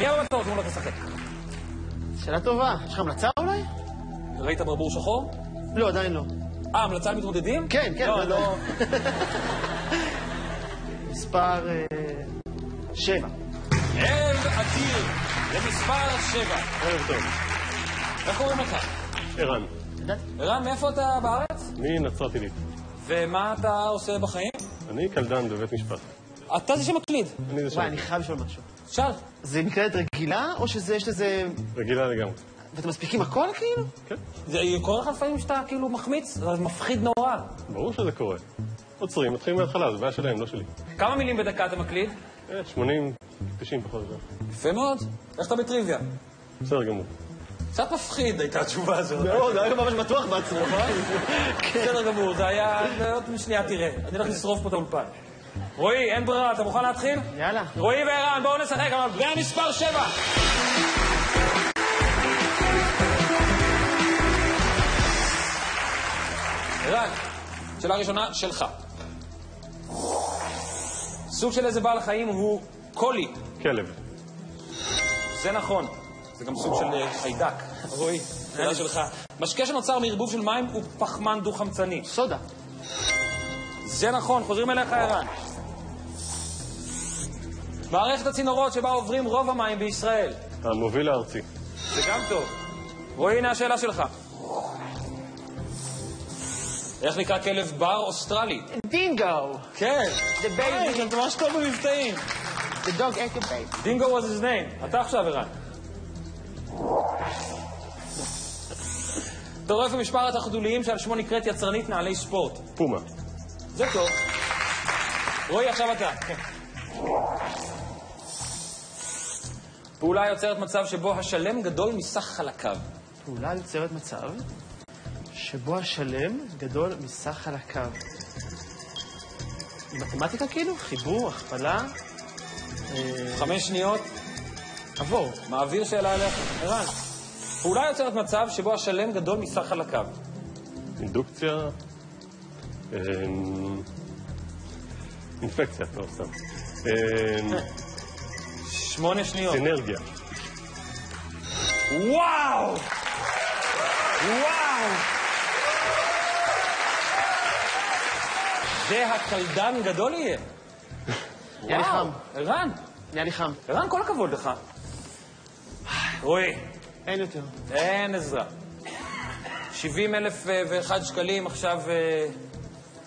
תהיה במצור, תנו לו תשחק. שאלה טובה. יש לך המלצה אולי? ראית ברבור שחור? לא, עדיין לא. המלצה על מתמודדים? כן, כן. לא. מספר 7. ערב אדיר, למספר 7. ערב טוב. איך קוראים לך? ערן. ערן, מאיפה אתה בארץ? מנצרת עילית. ומה אתה עושה בחיים? אני קלדן בבית משפט. אתה זה שמקליד. אני זה וואי, אני חייב לשאול משהו. שאל. זה מקלדת רגילה, או שיש לזה... רגילה לגמרי. ואתם מספיקים הכל, כאילו? כן. זה קורה לך לפעמים שאתה כאילו מחמיץ? זה מפחיד נורא. ברור שזה קורה. עוצרים, מתחילים מההתחלה, זה בעיה שלהם, לא שלי. כמה מילים בדקה אתה מקליד? 80, 90 פחות או יותר. יפה מאוד. איך אתה בטריוויה? בסדר גמור. קצת מפחיד הייתה התשובה הזאת. מאוד, היה ממש בטוח בעצמו. בסדר גמור, זה היה... עוד שנייה תראה. אני הולך לשרוף פה את האולפן. רועי, אין ברירה, אתה מוכן להתחיל? יאללה. רועי וערן, בואו נשחק, אבל בני המספר 7. ערן, שאלה ראשונה שלך. סוג של איזה בעל חיים הוא קולי. כלב. זה נכון. זה גם סוג של חיידק. רועי, שאלה שלך. משקה שנוצר מערבוב של מים הוא פחמן דו-חמצני. סודה. זה נכון, חוזרים אליך ערן. מערכת הצינורות שבה עוברים רוב המים בישראל. המוביל הארצי. זה גם טוב. רועי, הנה השאלה שלך. איך נקרא כלב בר אוסטרלי? דינגו. כן. The baby. אתה ממש טוב במבטאים. The dog ate the baby. דינגו was his name. אתה עכשיו ערן. אתה רואה איפה משפחת החתוליים שעל שמו נקראת יצרנית נעלי ספורט. פומה. זה טוב. רועי, עכשיו אתה. פעולה יוצרת מצב שבו השלם גדול מסך חלקיו. פעולה יוצרת מצב שבו השלם גדול מסך חלקיו. מתמטיקה כאילו? חיבור, הכפלה? 5 שניות. עבור. מעביר שאלה אליך. ערן. פעולה יוצרת מצב שבו השלם גדול מסך חלקיו. אינדוקציה. אינפקציה, לא סתם. 8 שניות. אנרגיה. וואו! וואו! זה הקלדן גדול יהיה. נהיה לי חם. ערן. נהיה לי חם. ערן, כל הכבוד לך. רועי. אין יותר. אין עזרה. 70,001 שקלים עכשיו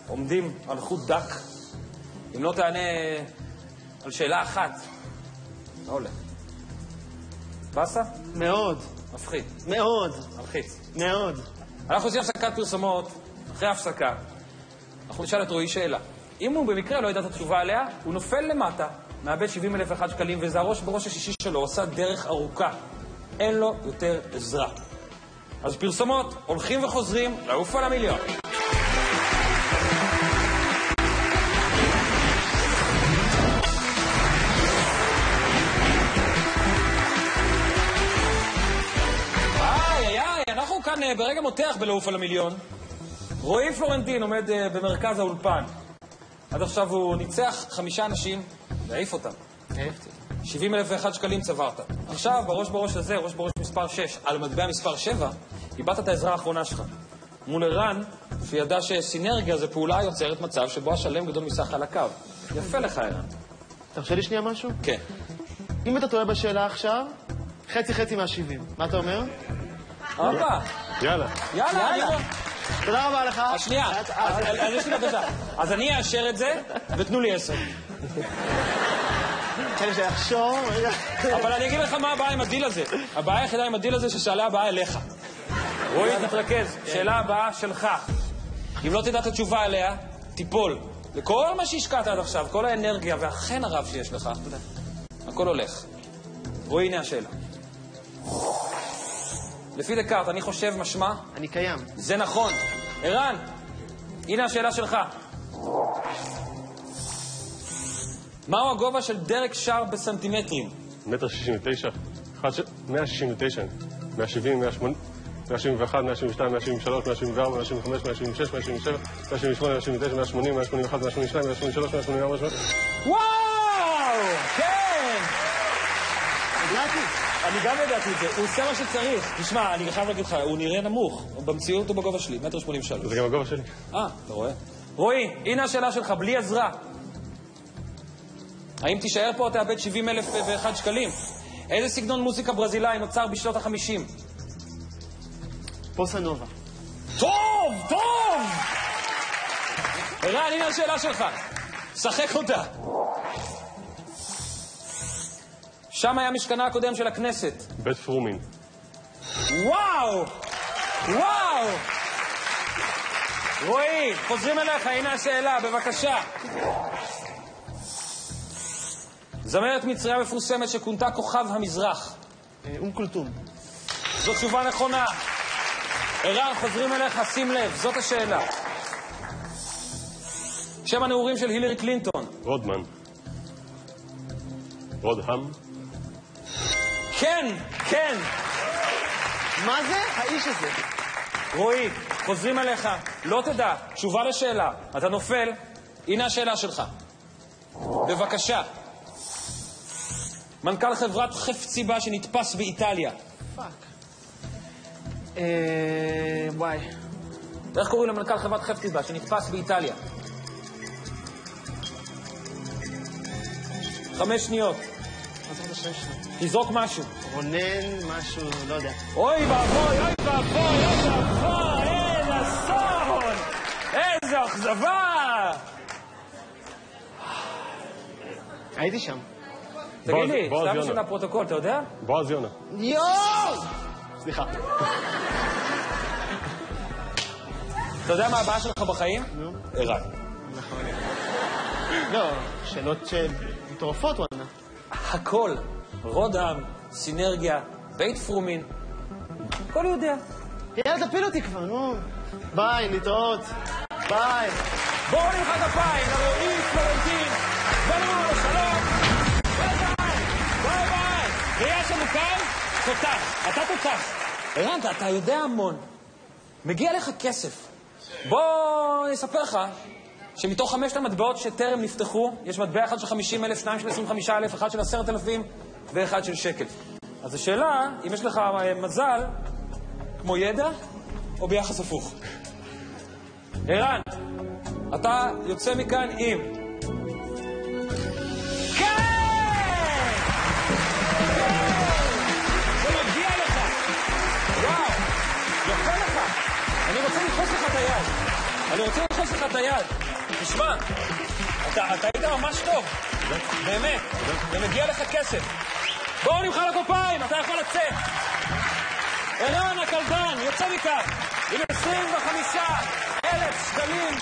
עומדים על חוט דק. אם לא תענה על שאלה אחת, לא הולך. בסה? מאוד. מפחיד. מאוד. מלחיץ. מאוד. אנחנו עושים הפסקת פרסומות. אחרי ההפסקה, אנחנו נשאל את רועי שאלה. אם הוא במקרה לא ידע את התשובה עליה, הוא נופל למטה, מאבד 70,001 שקלים, וזה הראש בראש השישי שלו, עושה דרך ארוכה. אין לו יותר עזרה. אז פרסומות, הולכים וחוזרים, לעוף על המיליון. אנחנו כאן ברגע מותח בלעוף על המיליון. רועי פלורנטין עומד במרכז האולפן. עד עכשיו הוא ניצח 5 אנשים והעיף אותם. 70,001 שקלים צברת. עכשיו, בראש הזה, ראש בראש מספר 6, על מטבע מספר 7, איבדת את העזרה האחרונה שלך. מול ערן, שידע שסינרגיה זה פעולה יוצרת מצב שבו השלם גדול מסך חלקיו. יפה לך, ערן. תרשה לי שנייה משהו? כן. אם אתה טועה בשאלה עכשיו, חצי מה-70. מה אתה אומר? אבא. יאללה. יאללה. תודה רבה לך. שנייה, אז יש לי בקשה. אז אני אאשר את זה, ותנו לי 10. כן, שיחשוב. אבל אני אגיד לך מה הבעיה עם הדיל הזה. הבעיה היחידה עם הדיל הזה ששאלה הבאה אליך. רועי, תתרכז. שאלה הבאה שלך. אם לא תדע את התשובה עליה, תיפול. לכל מה שהשקעת עד עכשיו, כל האנרגיה והחן הרב שיש לך, הכל הולך. רועי, הנה השאלה. לפי דקארט, אני חושב משמע? אני קיים. זה נכון. ערן, הנה השאלה שלך. מהו הגובה של דרק שר בסנטימטרים? 1.69 169, 170, 180, 171, 172, 173, 174, 175, 176, 177, 178, 179, 180, 181, 182, 183, 184, 185. וואו! כן! ידעתי. אני גם ידעתי את זה, הוא עושה מה שצריך. תשמע, אני חייב להגיד לך, הוא נראה נמוך. במציאות הוא בגובה שלי, 1.83 מטר. זה גם הגובה שלי. אתה רואה? רועי, הנה השאלה שלך, בלי עזרה. האם תישאר פה או תאבד 70,001 שקלים? איזה סגנון מוזיקה ברזילאי נוצר בשנות ה-50? בוסה נובה. טוב, טוב! ערן, הנה השאלה שלך. שחק אותה. שם היה משכנה הקודם של הכנסת. בית פרומין. וואו! וואו! רועי, חוזרים אליך, הנה השאלה, בבקשה. זמרת מצריה מפורסמת שכונתה כוכב המזרח. כולתום. זו תשובה נכונה. ערן, חוזרים אליך, שים לב, זאת השאלה. שם הנעורים של הילרי קלינטון. רודמן. רודהאם. כן, כן. מה זה? האיש הזה. רועי, חוזרים אליך, לא תדע, תשובה לשאלה. אתה נופל, הנה השאלה שלך. בבקשה. מנכ"ל חברת חפציבה שנתפס באיטליה. פאק. וואי. איך קוראים למנכ"ל חברת חפציבה שנתפס באיטליה? 5 שניות. מה זה עוד השם שלו? תזרוק משהו. רונן, משהו, לא יודע. אוי ואבוי, אוי ואבוי, אוי ואבוי, איזה אסון! איזה אכזבה! הייתי שם. תגיד לי, בועז סתם יונה. בשביל הפרוטוקול, אתה יודע? בועז יונה. יואו! סליחה. אתה יודע מה הבעיה שלך בחיים? נו. ערן. נכון. לא, שאלות מטורפות, וואנה. הכל. רודהאם, סינרגיה, בית פרומין. הכל יודע. יאללה, תפיל אותי כבר, נו. ביי, להתראות. ביי. בואו נמחא כפיים לרועי פלורנטין. ולנו, שלום. ביי ביי. ביי ביי. ויש לנו כאן תותח. אתה תותח. ערן, אתה יודע המון. מגיע לך כסף. בוא נספר לך שמתוך 5 המטבעות שטרם נפתחו, יש מטבע אחד של 50,000, 2 של 25,000, 1 של 10,000 ו1 של שקל. אז השאלה, אם יש לך מזל, כמו ידע, או ביחס הפוך. ערן, אתה יוצא מכאן עם... כן! זה מגיע לך! וואו, יפה לך! אני רוצה לתפוס לך את היד. תשמע, אתה היית ממש טוב. באמת, ומגיע לך כסף. בואו נמחא לכפיים, אתה יכול לצאת. ערן הקלדן יוצא מכאן עם 25,000 שקלים.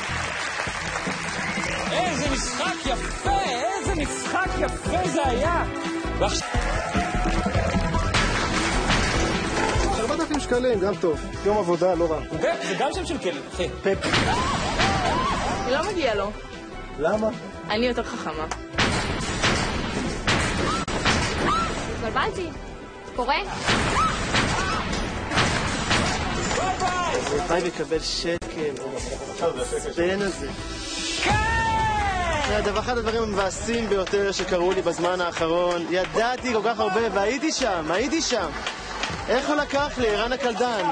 איזה משחק יפה, איזה משחק יפה זה היה. 4,000 שקלים, גם טוב. יום עבודה, לא רע. פפ, זה גם שם של כלב, אחי. פפ. לא מגיע לו. למה? אני יותר חכמה. התבלבלתי. קורה? הלוואי ויקבל שקל. הספן הזה. כן! זה אחד הדברים המבאסים ביותר שקרו לי בזמן האחרון. ידעתי כל כך הרבה והייתי שם. איך הוא לקח לי, ערן הקלדן?